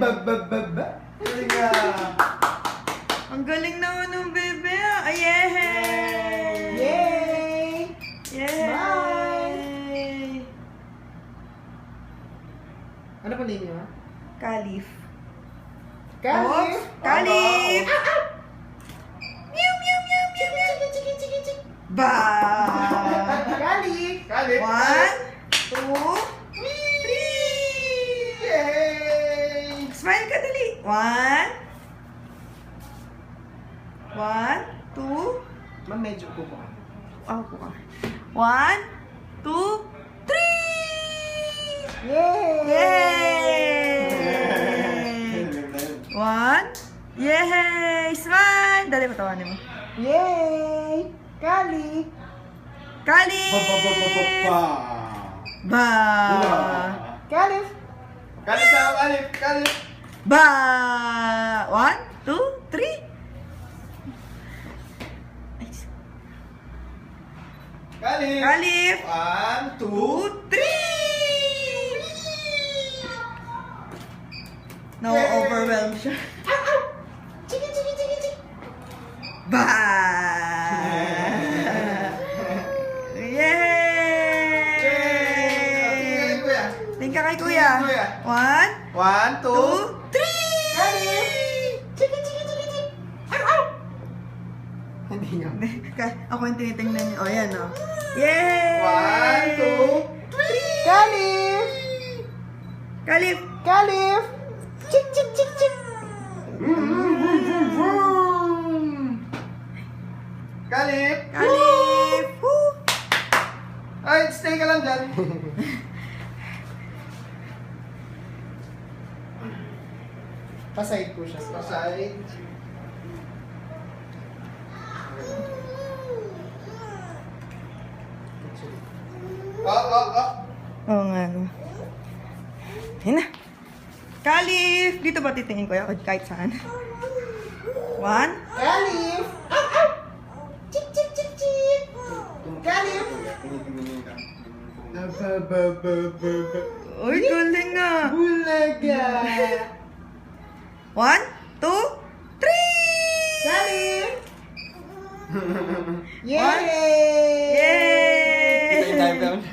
Galing nga. Ang galing naman ng bebe. Yay! Yay! Yay! Bye! Ano pa name niyo? Caliph. Caliph! Caliph! Meow, meow, meow, meow, meow. Ba! Caliph! Caliph! 1, 2, 3! Yay! Smile ka dali. 1, 2, Ma'am, medyo po po. ako ka. 1, 2, 3! Yay! 1, yay! Smile! Dali, patawanin mo. Yay! Caliph! Caliph! Ba! Caliph! Caliph na ako, Caliph! Caliph! Ba! 1, 2, 3! Caliph! Caliph! 1, 2, 2, 3! No, overwhelmed siya. Chiki, chiki, chiki, chiki! Ba! Yay! Yay! Kuya! Tingka kay kuya. Kuya. 1, 1, 2, 2, 3! Caliph! Chiki, chiki, chiki, chiki! Hindi nga. Ako yung tinitingnan niyo. O, yan o. Yay! 1, 2, 3! Caliph! Caliph! Caliph! Chik, chik, chik, chik! Caliph! Caliph! Woo! Ay, stay ka lang dyan. Paside po siya. Paside. Oh. Oo nga. No. Yan na. Caliph! Dito ba titingin ko yan? Kahit saan. 1, Caliph! Chik, chik, chik, chik! Caliph! Uy, galing nga. Bulaga! 1, 2, 3! Caliph! Yay!